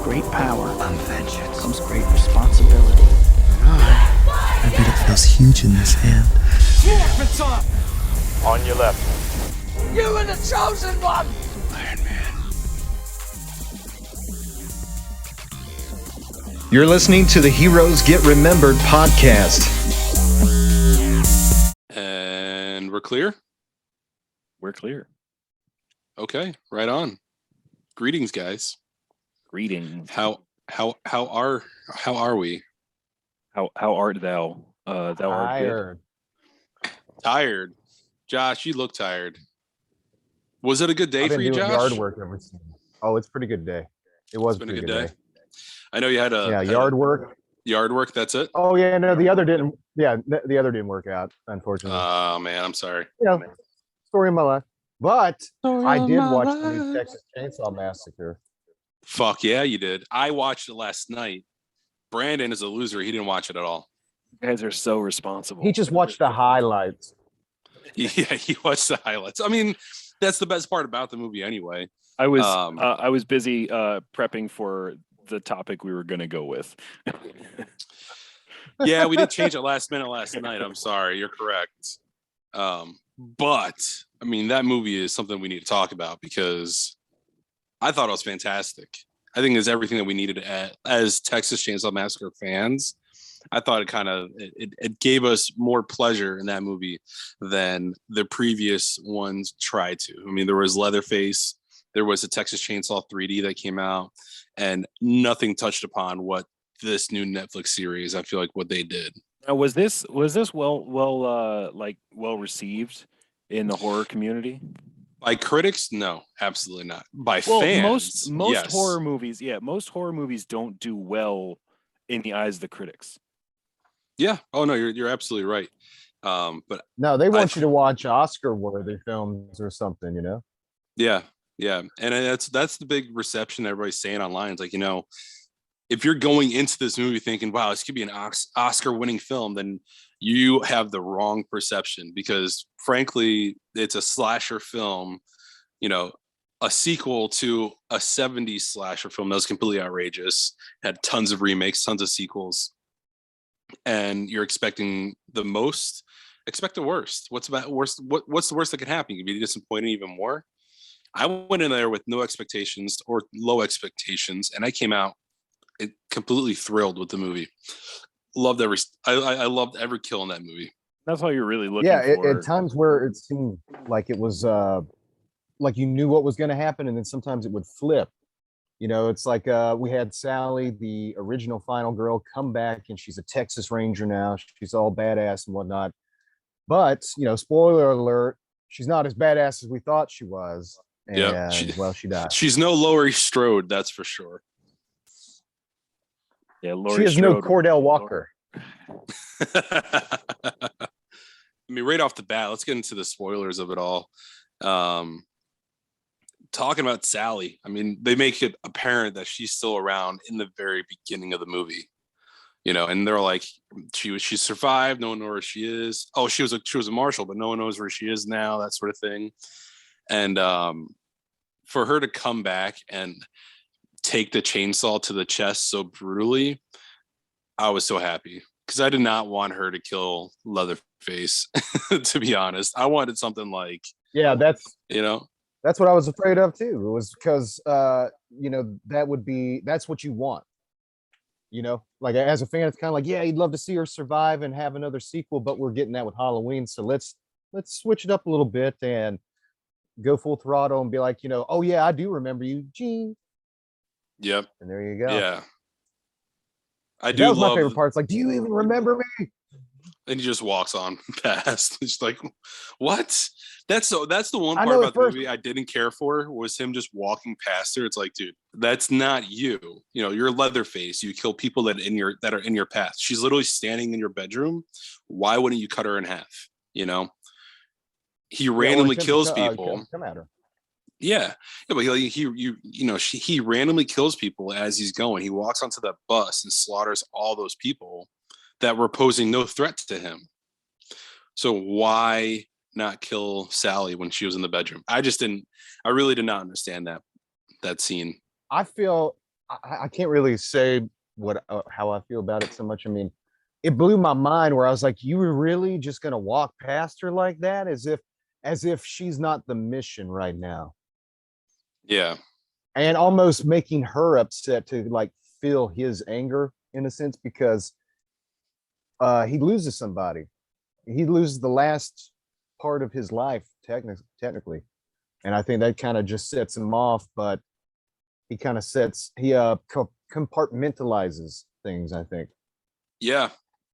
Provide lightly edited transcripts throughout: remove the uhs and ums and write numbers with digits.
great power vengeance. comes great responsibility. I bet it feels huge in this hand. On your left. You are the chosen one! Iron Man. You're listening to the Heroes Get Remembered podcast. And we're clear? We're clear. Okay, right on. Greetings, guys. Greetings. How are we? How art thou? Thou art good. Tired. Josh, you look tired. Was it a good day I've been for you, doing Josh? yard work ever since. Oh, it's a pretty good day. It was It's been a good day. day. I know you had Yard work. Yard work, that's it? Oh yeah, no, the other didn't. Yeah, the other didn't work out, unfortunately. Oh man, I'm sorry. Story of my life. But I did my watch the new life. Texas Chainsaw Massacre. Fuck yeah, you did. I watched it last night. Brandon is a loser. He didn't watch it at all. You guys are so responsible. He just watched the highlights. Yeah, he watched the highlights. I mean, that's the best part about the movie anyway. I was busy prepping for the topic we were going to go with. Yeah, we did change it last minute last night. I'm sorry. You're correct. But I mean, that movie is something we need to talk about because I thought it was fantastic. I think it's everything that we needed as Texas Chainsaw Massacre fans. I thought it gave us more pleasure in that movie than the previous ones tried to. I mean, there was Leatherface, there was a Texas Chainsaw 3D that came out, and nothing touched upon what this new Netflix series, I feel like what they did. Now, was this well received in the horror community? By critics, no, absolutely not. By fans, most yes. horror movies don't do well in the eyes of the critics. Yeah. Oh no, you're absolutely right. But No, they want you to watch Oscar-worthy films or something, you know? yeah, and that's the big reception that everybody's saying online. It's like, you know, if you're going into this movie thinking, wow, this could be an Oscar-winning film, then you have the wrong perception because, frankly, it's a slasher film, you know, a sequel to a 70s slasher film that was completely outrageous, had tons of remakes, tons of sequels, and you're expecting the most, expect the worst. What's the worst that could happen? You could be disappointed even more. I went in there with no expectations or low expectations, and I came out completely thrilled with the movie. Loved I loved every kill in that movie. That's all you're really looking for. At times where it seemed like it was like you knew what was going to happen, and then sometimes it would flip. You know, it's like we had Sally, the original final girl, come back, and she's a Texas Ranger now. She's all badass and whatnot. But, you know, spoiler alert, she's not as badass as we thought she was. And, yeah, she died. She's no Laurie Strode, that's for sure. Yeah, Laurie she is Strode. no Cordell Walker. I mean, right off the bat, let's get into the spoilers of it all. Talking about Sally, I mean, they make it apparent that she's still around in the very beginning of the movie, you know, and they're like, she survived, no one knows where she is. Oh, she was a marshal, but no one knows where she is now, that sort of thing. And for her to come back and take the chainsaw to the chest so brutally, I was so happy because I did not want her to kill Leatherface. To be honest, I wanted something like, that's what I was afraid of too. It was because you know, that's what you want. You know, like as a fan, it's kind of like, yeah, you'd love to see her survive and have another sequel, but we're getting that with Halloween, so let's switch it up a little bit and go full throttle and be like, you know, oh yeah, I do remember you, Gene. Yep. And there you go. Yeah. That was my favorite part. It's like, do you even remember me? And he just walks on past. It's like, what? That's the one part about the movie I didn't care for was him just walking past her. It's like, dude, that's not you. You know, you're Leatherface. You kill people that are in your path. She's literally standing in your bedroom. Why wouldn't you cut her in half? You know, he randomly kills people. Come at her. Yeah, but he randomly kills people as he's going. He walks onto that bus and slaughters all those people that were posing no threat to him. So why not kill Sally when she was in the bedroom? I really did not understand that scene. I feel I can't really say what how I feel about it so much. I mean, it blew my mind where I was like, you were really just gonna walk past her like that, as if she's not the mission right now, Yeah. and almost making her upset to like feel his anger in a sense because he loses somebody. He loses the last part of his life, technically, and I think that kind of just sets him off. But he compartmentalizes things, I think. Yeah.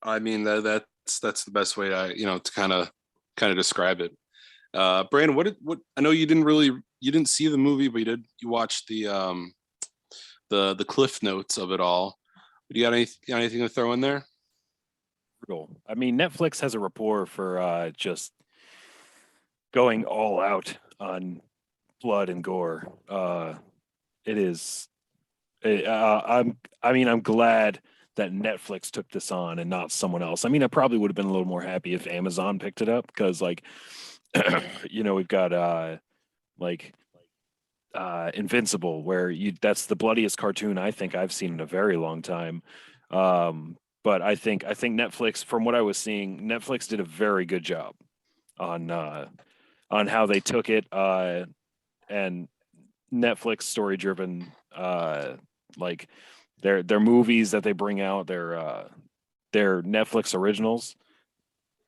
I mean that's the best way to kind of describe it. Brandon, what I know you didn't see the movie, but you watched the cliff notes of it all. Do you got anything to throw in there? I mean, Netflix has a rapport for just going all out on blood and gore. It is. I'm glad that Netflix took this on and not someone else. I mean, I probably would have been a little more happy if Amazon picked it up because, like, we've got like Invincible, where that's the bloodiest cartoon I think I've seen in a very long time. But I think Netflix, from what I was seeing, Netflix did a very good job on how they took it, and Netflix story driven, like their movies that they bring out, their Netflix originals,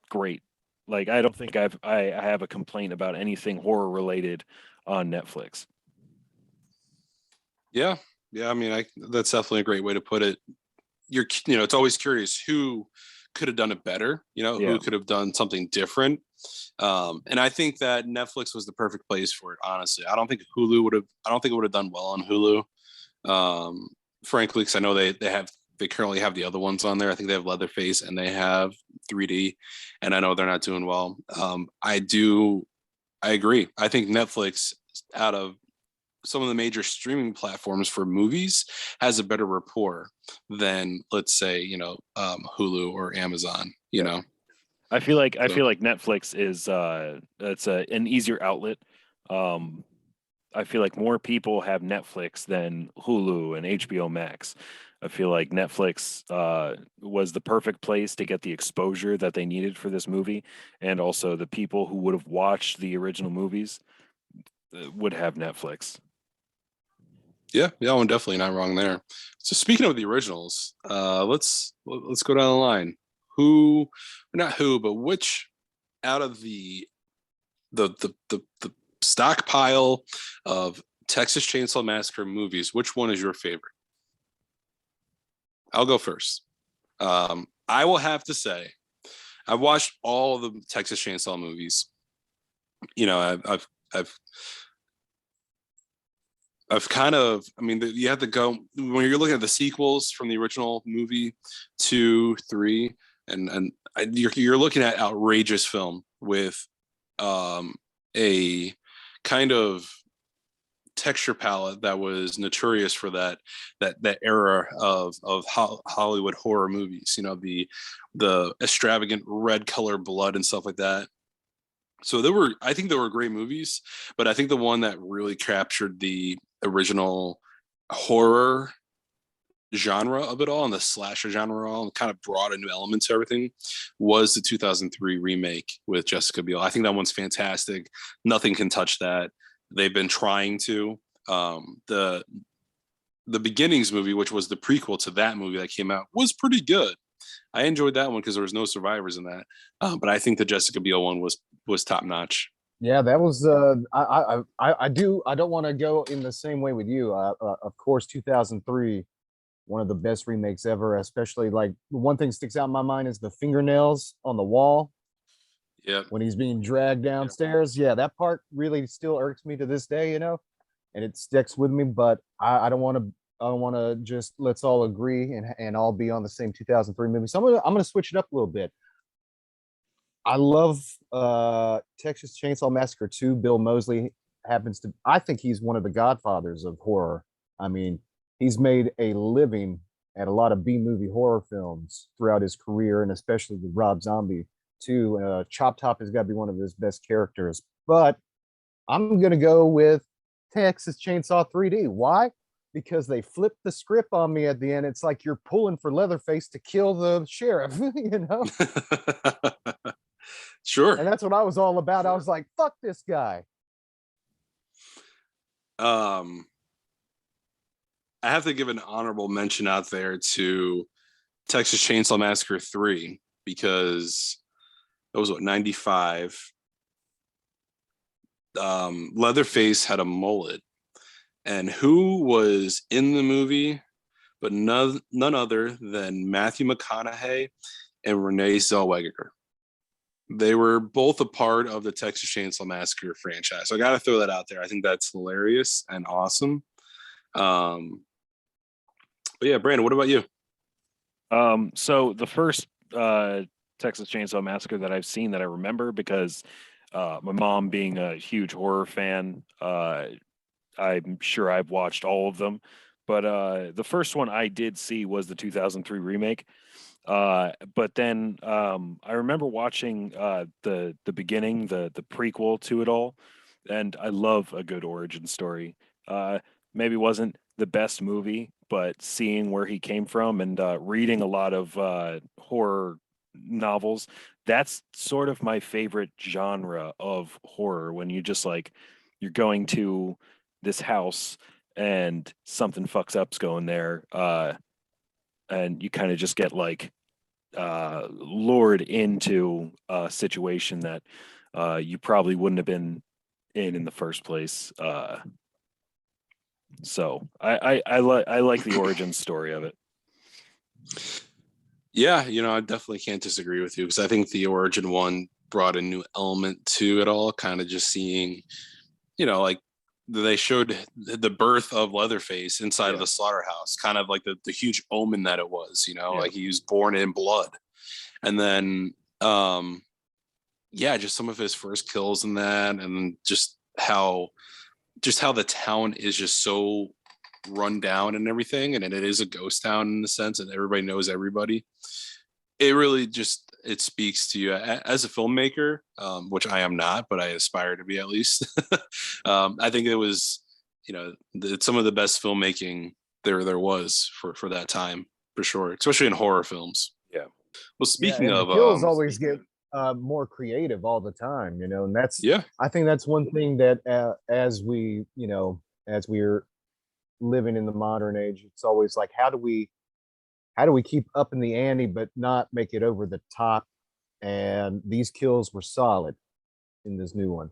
great. Like I don't think I have a complaint about anything horror related on Netflix. Yeah. Yeah. I mean, that's definitely a great way to put it. It's always curious who could have done it better, who could have done something different. And I think that Netflix was the perfect place for it, honestly. I don't think it would have done well on Hulu. Frankly, because I know they currently have the other ones on there. I think they have Leatherface and they have 3D, and I know they're not doing well. I agree. I think Netflix, out of some of the major streaming platforms for movies, has a better rapport than, let's say, Hulu or Amazon. I feel like Netflix is it's an easier outlet. I feel like more people have Netflix than Hulu and HBO Max. I feel like Netflix was the perfect place to get the exposure that they needed for this movie, and also the people who would have watched the original movies would have Netflix. Yeah, I'm definitely not wrong there. So speaking of the originals, let's go down the line. Not who, but which out of the stockpile of Texas Chainsaw Massacre movies, which one is your favorite? I'll go first. I will have to say, I've watched all the Texas Chainsaw movies. I've kind of, I mean, you have to go when you're looking at the sequels from the original movie, 2, 3, and you're looking at outrageous film with a kind of texture palette that was notorious for that era of Hollywood horror movies. The extravagant red color blood and stuff like that. So I think there were great movies, but I think the one that really captured the original horror genre of it all and the slasher genre all and kind of brought a new element to everything was the 2003 remake with Jessica Biel. I think that one's fantastic. Nothing can touch that. They've been trying to. The Beginnings movie, which was the prequel to that movie that came out, was pretty good. I enjoyed that one because there was no survivors in that. But I think the Jessica Biel one was top notch. Yeah, that was I don't want to go in the same way with you. Of course, 2003, one of the best remakes ever, especially like one thing sticks out in my mind is the fingernails on the wall. Yeah. When he's being dragged downstairs. Yeah, that part really still irks me to this day, and it sticks with me, but I don't want to just let's all agree and all be on the same 2003 movie. So I'm gonna switch it up a little bit. I love Texas Chainsaw Massacre 2. Bill Moseley I think he's one of the godfathers of horror. I mean, he's made a living at a lot of B-movie horror films throughout his career, and especially with Rob Zombie too. Chop Top has got to be one of his best characters. But I'm going to go with Texas Chainsaw 3D. Why? because they flipped the script on me at the end. It's like you're pulling for Leatherface to kill the sheriff, you know? Sure. And that's what I was all about. I was like, fuck this guy. I have to give an honorable mention out there to Texas Chainsaw Massacre 3 because that was what, 95. Leatherface had a mullet, and who was in the movie but none other than Matthew McConaughey and Renee Zellweger. They were both a part of the Texas Chainsaw Massacre franchise. So I got to throw that out there. I think that's hilarious and awesome. But yeah, Brandon, what about you? So the first Texas Chainsaw Massacre that I've seen that I remember, because my mom being a huge horror fan, I'm sure I've watched all of them. But the first one I did see was the 2003 remake. But then I remember watching the beginning, the prequel to it all, and I love a good origin story. Maybe wasn't the best movie, but seeing where he came from and reading a lot of horror novels, that's sort of my favorite genre of horror. When you just like, you're going to this house and something fucks up's going there, and you kind of just get like lured into a situation that you probably wouldn't have been in the first place. So I like the origin story of it. Yeah, I definitely can't disagree with you, because I think the origin one brought a new element to it all, kind of just seeing, like they showed the birth of Leatherface inside of the slaughterhouse, kind of like the huge omen that it was, like he was born in blood. And then, just some of his first kills in that, and just how the town is just so run down and everything. And it is a ghost town in the sense that everybody knows everybody. It really it speaks to you as a filmmaker, which I am not, but I aspire to be at least. I think it was, some of the best filmmaking there was for that time, for sure, especially in horror films. Yeah. Well, speaking of, the kills always get more creative all the time, and that's, I think that's one thing that as we're living in the modern age, it's always like, how do we keep up in the ante but not make it over the top? And these kills were solid in this new one.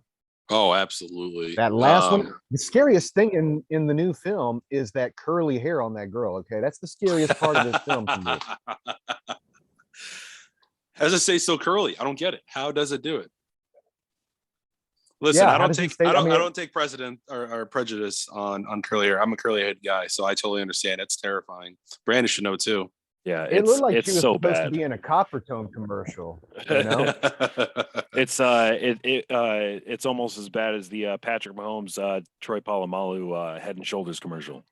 Oh, absolutely. That last one, the scariest thing in the new film is that curly hair on that girl. Okay, that's the scariest part of this film to me. How does it stay so curly? I don't get it. How does it do it? Listen, I don't take precedent or prejudice on curly hair. I'm a curly head guy, so I totally understand. It's terrifying. Brandon should know too. Yeah, it looked like it's she was so supposed bad to be in a copper tone commercial. It's it's almost as bad as the Patrick Mahomes Troy Polamalu Head and Shoulders commercial.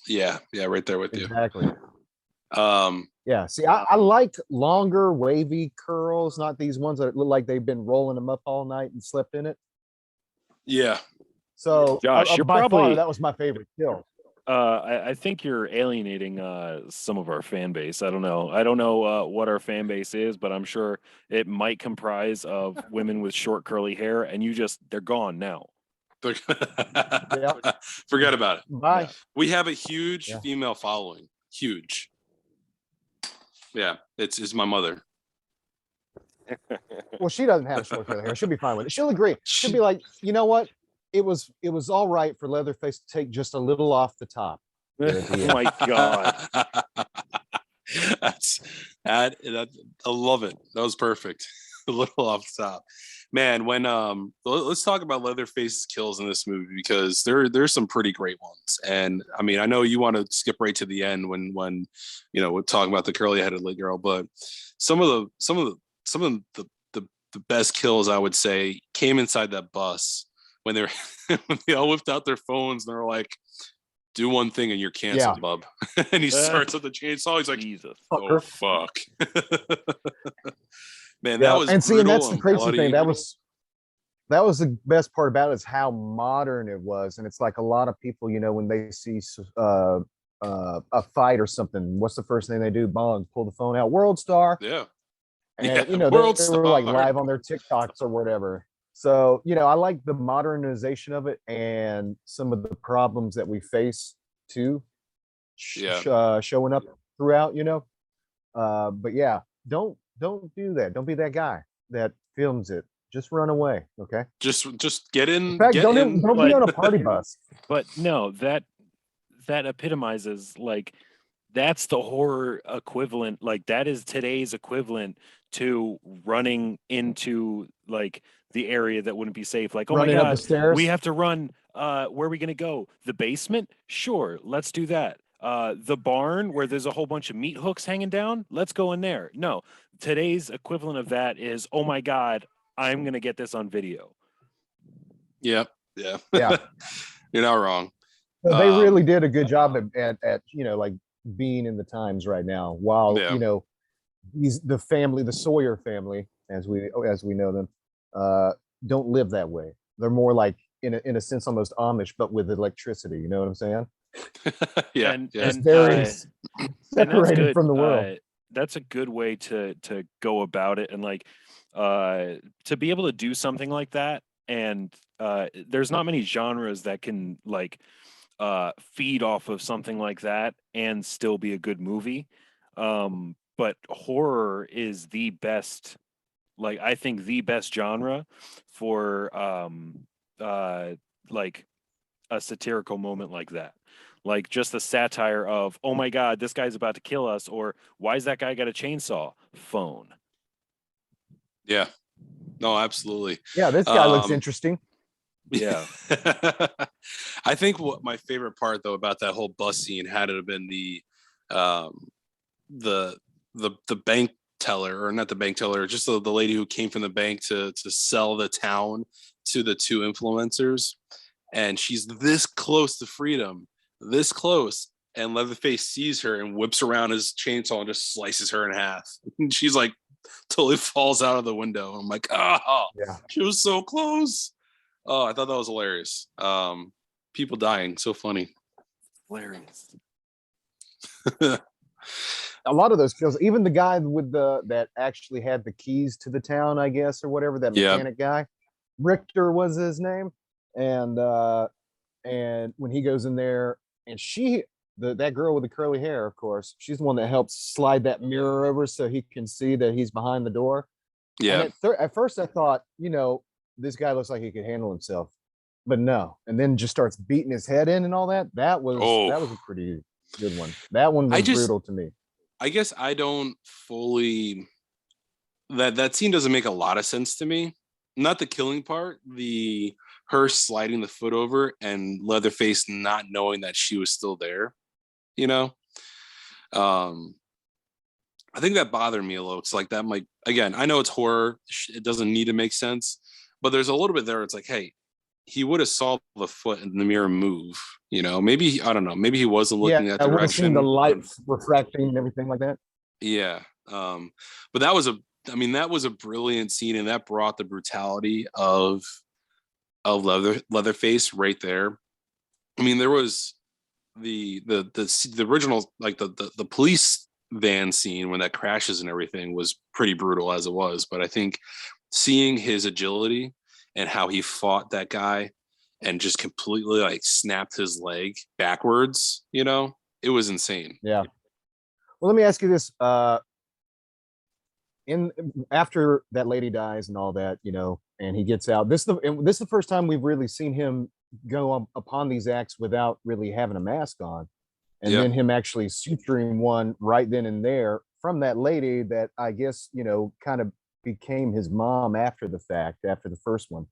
Yeah, right there with you. Exactly. Yeah, see, I like longer wavy curls, not these ones that look like they've been rolling them up all night and slept in it. Yeah. So Josh, you're by probably far, that was my favorite kill. I think you're alienating some of our fan base. I don't know what our fan base is, but I'm sure it might comprise of women with short curly hair, and they're gone now. Forget about it. Bye. Yeah. We have a huge female following. Huge. Yeah, it's my mother. Well, she doesn't have short curly hair. She'll be fine with it. She'll agree. She'll be like, you know what? It was all right for Leatherface to take just a little off the top. Oh my God. I love it. That was perfect. A little off the top. Man, when let's talk about Leatherface's kills in this movie, because there's some pretty great ones. And I mean, I know you want to skip right to the end when we're talking about the curly headed girl, but some of the best kills, I would say, came inside that bus when they all whipped out their phones and they're like, do one thing and you're canceled, bub. And he starts with the chainsaw. He's like, Jesus, oh fuck. Man, that was and see, and that's the crazy thing. that was the best part about it, is how modern it was. And it's like a lot of people, when they see a fight or something, what's the first thing they do? Bong, pull the phone out, World Star. Yeah. And Yeah. they World were like Star. live on their TikToks or whatever. So I like the modernization of it and some of the problems that we face too, showing up throughout. But yeah, don't do that. Don't be that guy that films it. Just run away. Okay. Just get in. In fact, get don't in. be on a party bus. But no, that epitomizes, like, that's the horror equivalent. Like, that is today's equivalent to running into, like, the area that wouldn't be safe. Like, oh Running my up the God, stairs. we have to run. Where are we going to go? The basement? Sure, let's do that. The barn where there's a whole bunch of meat hooks hanging down? Let's go in there. No, today's equivalent of that is, oh my God, I'm going to get this on video. Yep. Yeah. Yeah. You're not wrong. So they really did a good job at like being in the times right now, while the family, the Sawyer family, as we know them, don't live that way. They're more like, in a sense, almost Amish, but with electricity. You know what I'm saying? Yeah. And very separated from the world. That's a good way to go about it, and like to be able to do something like that. And there's not many genres that can like feed off of something like that and still be a good movie. But horror is the best, like, I think the best genre for like a satirical moment like that. Like, just the satire of, oh my God, this guy's about to kill us, or why's that guy got a chainsaw? Phone. Yeah. No, absolutely. Yeah, this guy looks interesting. Yeah. I think what my favorite part though about that whole bus scene had it have been the bank teller, or not the bank teller, just the lady who came from the bank to sell the town to the two influencers, and she's this close to freedom, this close, and Leatherface sees her and whips around his chainsaw and just slices her in half. And she's like totally falls out of the window. I'm like, oh yeah, she was so close. Oh, I thought that was hilarious. People dying, so funny. Hilarious. A lot of those kills, even the guy with that actually had the keys to the town, I guess, or whatever, that mechanic guy, Richter was his name. And when he goes in there, and that girl with the curly hair, of course, she's the one that helps slide that mirror over so he can see that he's behind the door. Yeah. At first I thought, this guy looks like he could handle himself, but no. And then just starts beating his head in and all that. That was a pretty good one. That one was brutal to me. I guess I don't fully, that scene doesn't make a lot of sense to me. Not the killing part, her sliding the foot over and Leatherface not knowing that she was still there. I think that bothered me a little. It's like that, like, again, I know it's horror, it doesn't need to make sense, but there's a little bit there. It's like, hey, he would have saw the foot in the mirror move. Maybe, I don't know, maybe he wasn't looking that direction. Seen the light refracting and everything like that. Yeah. But that was a brilliant scene, and that brought the brutality of Leatherface right there. I mean, there was the original, like the police van scene when that crashes and everything was pretty brutal as it was, but I think seeing his agility and how he fought that guy and just completely like snapped his leg backwards, it was insane. Yeah. Well, let me ask you this. After that lady dies and all that, and he gets out, this is the first time we've really seen him go upon these acts without really having a mask on. And then him actually suturing one right then and there from that lady that I guess, kind of became his mom after the fact, after the first one.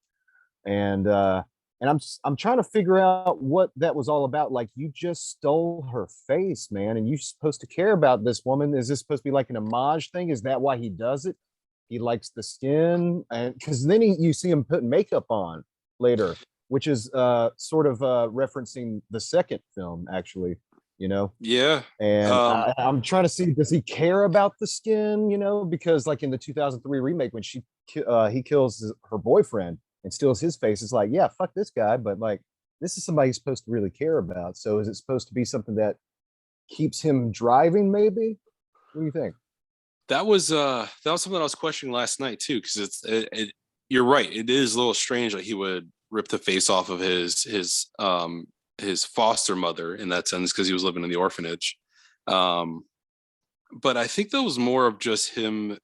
And I'm trying to figure out what that was all about. Like, you just stole her face, man, and you're supposed to care about this woman. Is this supposed to be like an homage thing? Is that why he does it? He likes the skin, and because then you see him putting makeup on later, which is sort of referencing the second film, actually. Yeah. And I'm trying to see, does he care about the skin? Because like in the 2003 remake, when he kills her boyfriend, and steals his face. It's like, yeah, fuck this guy, but like this is somebody he's supposed to really care about. So is it supposed to be something that keeps him driving? Maybe. What do you think? That was something I was questioning last night too, because you're right. It is a little strange that he would rip the face off of his foster mother in that sense, because he was living in the orphanage. But I think that was more of just him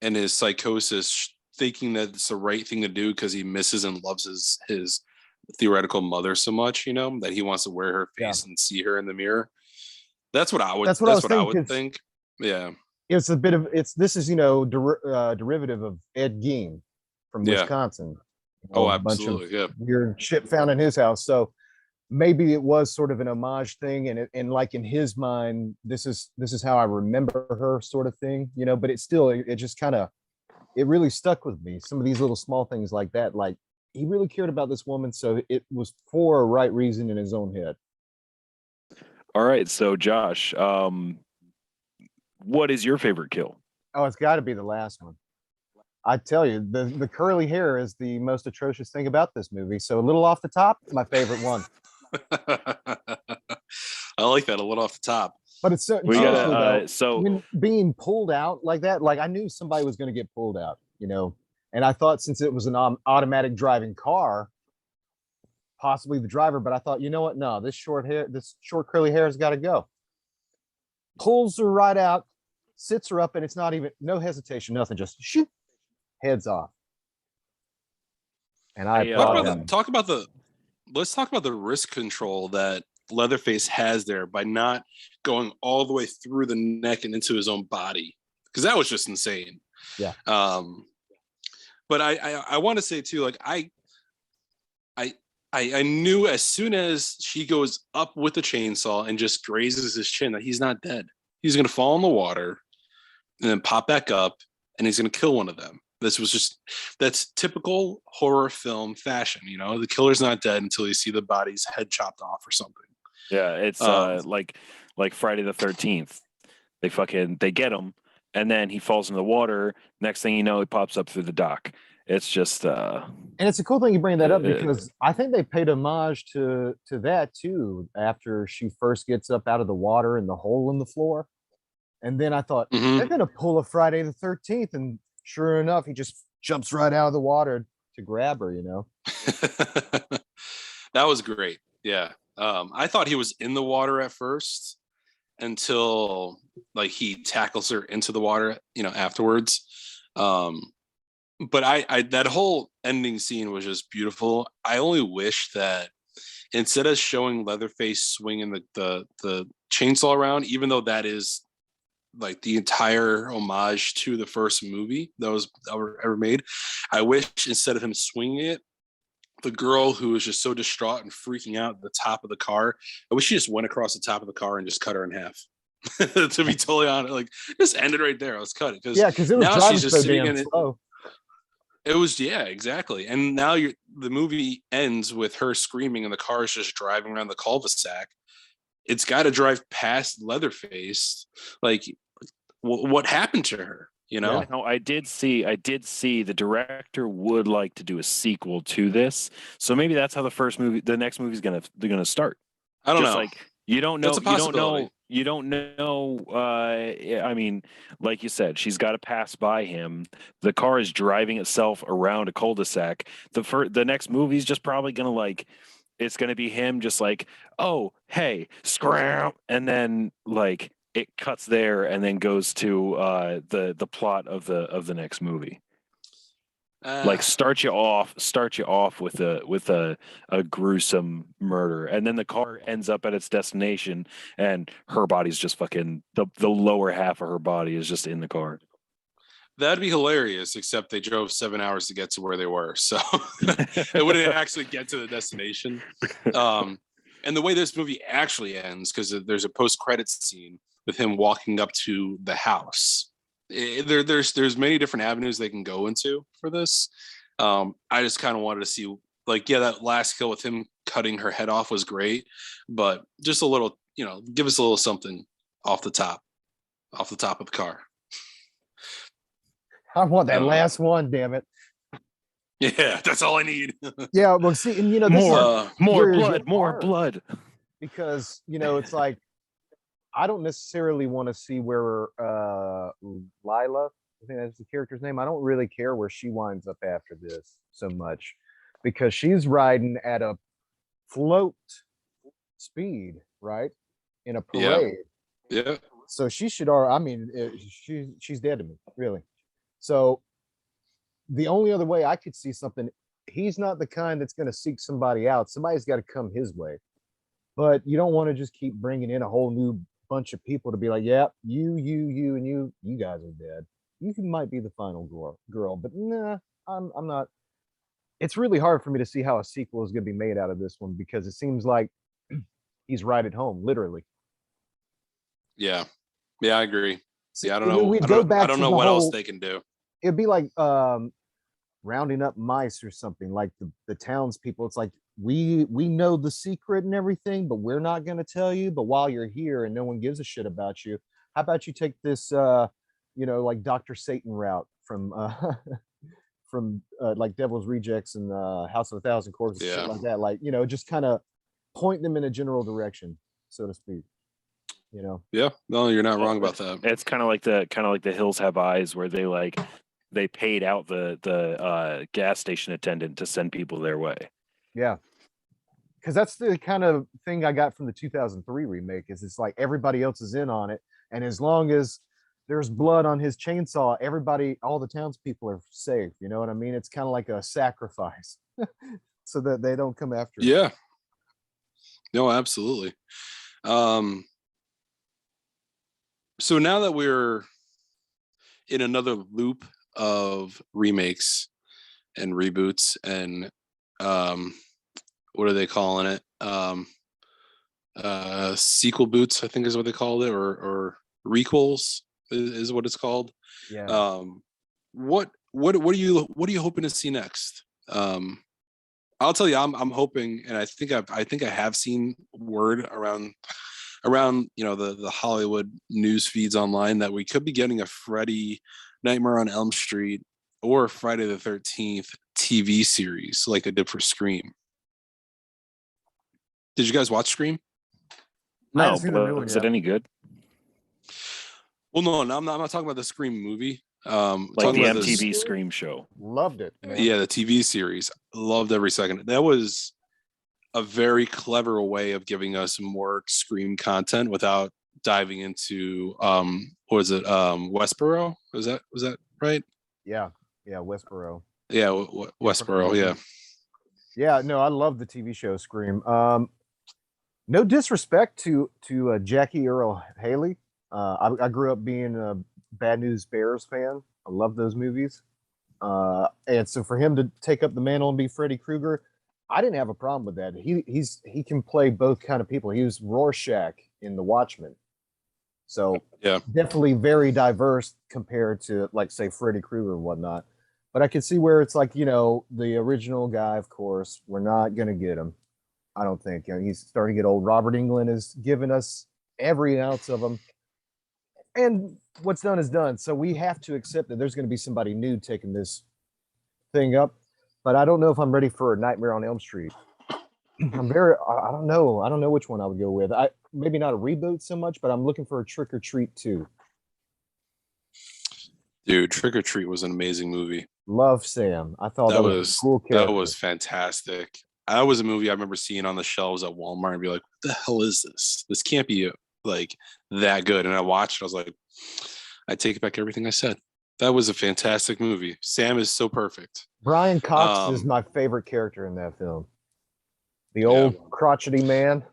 and his psychosis thinking that it's the right thing to do because he misses and loves his theoretical mother so much, that he wants to wear her face and see her in the mirror. That's what I would. That's what I would think. Yeah, it's a bit of this is derivative of Ed Gein from Wisconsin. Absolutely. Yeah, weird shit found in his house. So maybe it was sort of an homage thing, and like in his mind, this is how I remember her, sort of thing, But it just kind of, it really stuck with me. Some of these little small things like that, like he really cared about this woman, so it was for a right reason in his own head. All right, so Josh, what is your favorite kill? Oh, it's got to be the last one. I tell you, the curly hair is the most atrocious thing about this movie. So a little off the top, my favorite one. I like that, a little off the top. But it's so, when being pulled out like that, like I knew somebody was going to get pulled out, and I thought since it was an automatic driving car, possibly the driver, but I thought, you know what? No, this short curly hair has got to go. Pulls her right out, sits her up, and it's not even, no hesitation, nothing, just shoot, heads off. And let's talk about the risk control that Leatherface has there by not going all the way through the neck and into his own body, because that was just insane. Yeah. But I want to say too, like I knew as soon as she goes up with the chainsaw and just grazes his chin that he's not dead. He's going to fall in the water and then pop back up, and he's going to kill one of them. That's typical horror film fashion. The killer's not dead until you see the body's head chopped off or something. Yeah, it's like Friday the 13th. They get him, and then he falls in the water. Next thing you know, he pops up through the dock. It's just and it's a cool thing you bring that up, because I think they paid homage to that too after she first gets up out of the water in the hole in the floor. And then I thought they're gonna pull a Friday the 13th, and sure enough, he just jumps right out of the water to grab her, That was great. Yeah. I thought he was in the water at first until like he tackles her into the water, afterwards. But I that whole ending scene was just beautiful. I only wish that instead of showing Leatherface swinging the chainsaw around, even though that is like the entire homage to the first movie that was ever made, I wish instead of him swinging it, the girl who was just so distraught and freaking out at the top of the car, I wish she just went across the top of the car and just cut her in half. To be totally honest, like just end it right there. Let's cut it, because it was now she's just so sitting in it. Slow. It was, exactly. And now the movie ends with her screaming and the car is just driving around the cul-de-sac. It's got to drive past Leatherface. Like, what happened to her? No, I did see the director would like to do a sequel to this. So maybe that's how the next movie's gonna start. I don't know. Like you don't know. That's a possibility. You don't know. I mean, like you said, she's got to pass by him. The car is driving itself around a cul-de-sac. The next movie's just probably gonna it's gonna be him just like, oh hey, scram, and then like it cuts there and then goes to the plot of the next movie. Like start you off with a gruesome murder, and then the car ends up at its destination and her body's just fucking the lower half of her body is just in the car. That'd be hilarious, except they drove 7 hours to get to where they were, so it wouldn't actually get to the destination. And the way this movie actually ends, because there's a post-credits scene with him walking up to the house. There's many different avenues they can go into for this. I just kind of wanted to see, that last kill with him cutting her head off was great, but just a little, give us a little something off the top of the car. I want that last one, damn it. Yeah, that's all I need. Yeah, well, see, and you know, this is more where it blood, gets more hard, blood. because you know it's like I don't necessarily want to see where Lila, I think that's the character's name. I don't really care where she winds up after this so much, because she's riding at a float speed, right, in a Yeah. parade. Yeah. So she should, or I mean, she's dead to me, really. So the only other way I could see something, he's not the kind that's going to seek somebody out. Somebody's got to come his way. But you don't want to just keep bringing in a whole new bunch of people to be like, yeah, and you guys are dead. You might be the final girl, but nah, I'm not. It's really hard for me to see how a sequel is going to be made out of this one, because it seems like he's right at home, literally. Yeah. Yeah, I agree. Yeah, I don't And know. we'd I go don't, back I don't to know the what else whole- they can do. It'd be like rounding up mice or something, like the townspeople. It's like we know the secret and everything, but we're not going to tell you. But while you're here and no one gives a shit about you, how about you take this like Dr. Satan route from from like Devil's Rejects and House of a Thousand Corpses, Yeah. shit like that. Like, just kind of point them in a general direction, so to speak. Yeah. No, you're not wrong about that. It's kind of like the Hills Have Eyes, where they paid out the gas station attendant to send people their way. Yeah. Because that's the kind of thing I got from the 2003 remake, is it's like everybody else is in on it. And as long as there's blood on his chainsaw, all the townspeople are safe. You know what I mean? It's kind of like a sacrifice so that they don't come after. Yeah. No, absolutely. So now that we're in another loop of remakes and reboots and what are they calling it? Sequel boots, I think is what they called it, or requels is what it's called. Yeah. What are you hoping to see next? I'll tell you, I'm hoping, and I think I have seen word around the Hollywood news feeds online that we could be getting a Freddy Nightmare on Elm Street or Friday the 13th TV series like they did for Scream. Did you guys watch Scream? I No, haven't seen the new but one is yet. it any good? Well, no, I'm not talking about the Scream movie. Like talking the about this- MTV Scream show. Loved it, man. Yeah, the TV series. Loved every second. That was a very clever way of giving us more Scream content without diving into what was it? Westboro? Was that right? Yeah. Westboro. Yeah, Westboro. Yeah. Yeah, no, I love the TV show Scream. No disrespect to Jackie Earle Haley. I grew up being a Bad News Bears fan. I love those movies. And so for him to take up the mantle and be Freddy Krueger, I didn't have a problem with that. He can play both kind of people. He was Rorschach in The Watchmen. So Yeah. definitely very diverse compared to, like, say, Freddy Krueger and whatnot. But I can see where it's like, the original guy, of course, we're not going to get him. I don't think. He's starting to get old. Robert Englund has given us every ounce of him. And what's done is done. So we have to accept that there's going to be somebody new taking this thing up. But I don't know if I'm ready for a Nightmare on Elm Street. I don't know. I don't know which one I would go with. Maybe not a reboot so much, but I'm looking for a Trick or Treat too. Dude, Trick or Treat was an amazing movie. Love Sam. I thought that was a cool character. That was fantastic. That was a movie I remember seeing on the shelves at Walmart and be like, what the hell is this? This can't be like that good. And I watched it. I was like, I take back everything I said. That was a fantastic movie. Sam is so perfect. Brian Cox is my favorite character in that film. The old crotchety man.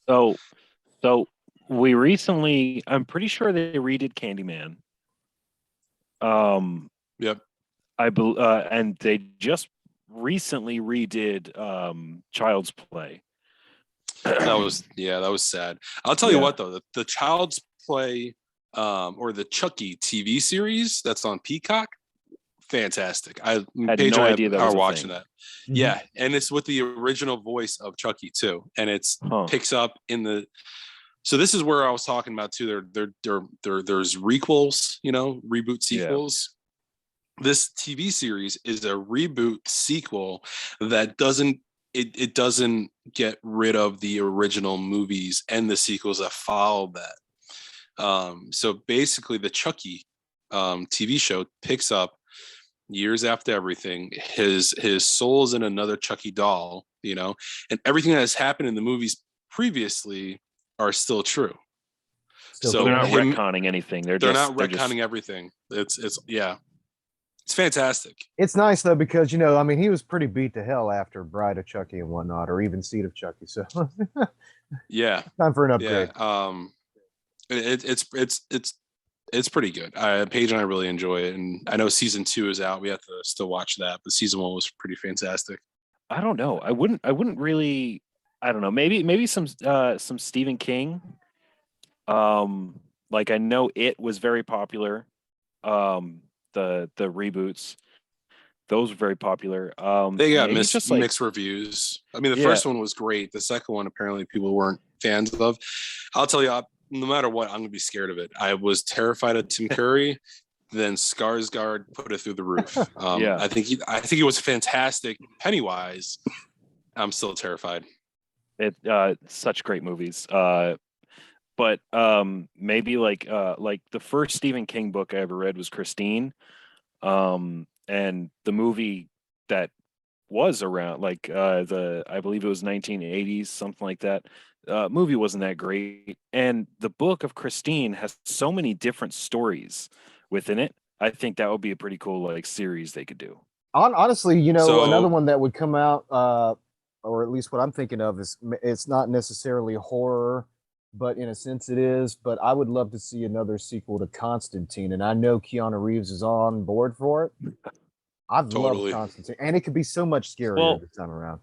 So we recently, I'm pretty sure they redid Candyman. Yep. And they just recently redid Child's Play. That was sad. I'll tell you what though, the Child's Play or the Chucky TV series that's on Peacock, fantastic. Had no idea that was watching thing. that. Mm-hmm. Yeah, and it's with the original voice of Chucky too, and it's picks up in the. So this is where I was talking about too. There's requels, reboot sequels. this TV series is a reboot sequel that doesn't get rid of the original movies and the sequels that follow that. So basically, the Chucky TV show picks up years after everything. His soul's in another Chucky doll, and everything that has happened in the movies previously are still true. So they're not retconning anything. They're not retconning everything. It's fantastic. It's nice though, because he was pretty beat to hell after Bride of Chucky and whatnot, or even Seed of Chucky. So yeah, time for an upgrade. Yeah. It's pretty good. Paige and I really enjoy it, and I know season 2 is out. We have to still watch that, but season 1 was pretty fantastic. I don't know. I wouldn't really. I don't know. Maybe some Stephen King. Like I know It was very popular. The reboots, those were very popular. They got mixed reviews. I mean, the first one was great. The second one, apparently, people weren't fans of. I'll tell you, no matter what, I'm gonna be scared of it. I was terrified of Tim Curry. Then Skarsgård put it through the roof. I think he was fantastic. Pennywise, I'm still terrified. Such great movies. But maybe like the first Stephen King book I ever read was Christine, and the movie that was around I believe it was 1980s, something like that. Movie wasn't that great, and the book of Christine has so many different stories within it. I think that would be a pretty cool series they could do. Honestly, another one that would come out, or at least what I'm thinking of is it's not necessarily horror, but in a sense it is. But I would love to see another sequel to Constantine, and I know Keanu Reeves is on board for it. I've loved Constantine, and it could be so much scarier this time around.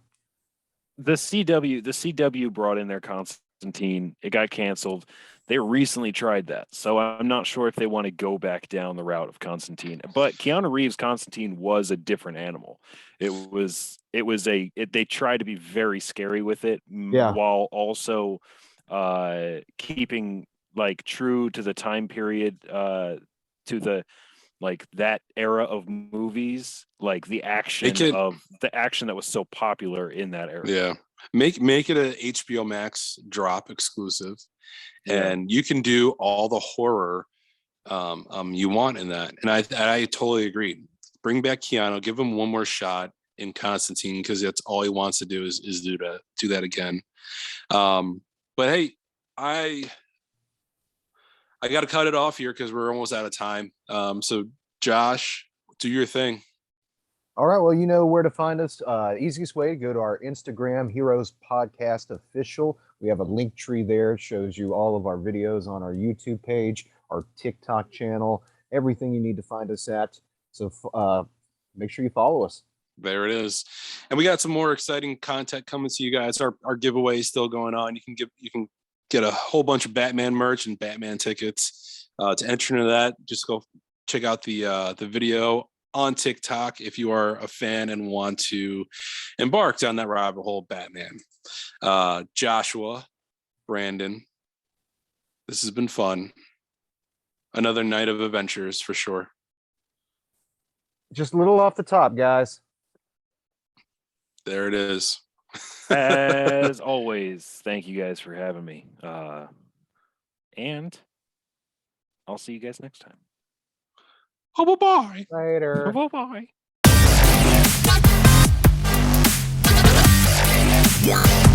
The CW brought in their Constantine. It got canceled. They recently tried that, so I'm not sure if they want to go back down the route of Constantine. But Keanu Reeves' Constantine was a different animal. They tried to be very scary with it, while also keeping true to the time period, to the that era of movies, the action that was so popular in that era. Yeah, make it a HBO Max drop exclusive, and you can do all the horror you want in that. And I totally agree. Bring back Keanu, give him one more shot in Constantine, because that's all he wants to do is do that again. But hey, I got to cut it off here because we're almost out of time. So Josh, do your thing. All right. Well, you know where to find us. Easiest way, go to our Instagram, Heroes Podcast Official. We have a link tree there. It shows you all of our videos on our YouTube page, our TikTok channel, everything you need to find us at. So make sure you follow us. There it is. And we got some more exciting content coming to you guys. Our giveaway is still going on. You can get a whole bunch of Batman merch and Batman tickets. To enter into that, just go check out the video on TikTok if you are a fan and want to embark down that rabbit hole. Batman. Joshua, Brandon, this has been fun. Another night of adventures for sure. Just a little off the top, guys. There it is. As always, thank you guys for having me. And I'll see you guys next time. Oh, bye-bye. Later. Bye-bye. Yeah.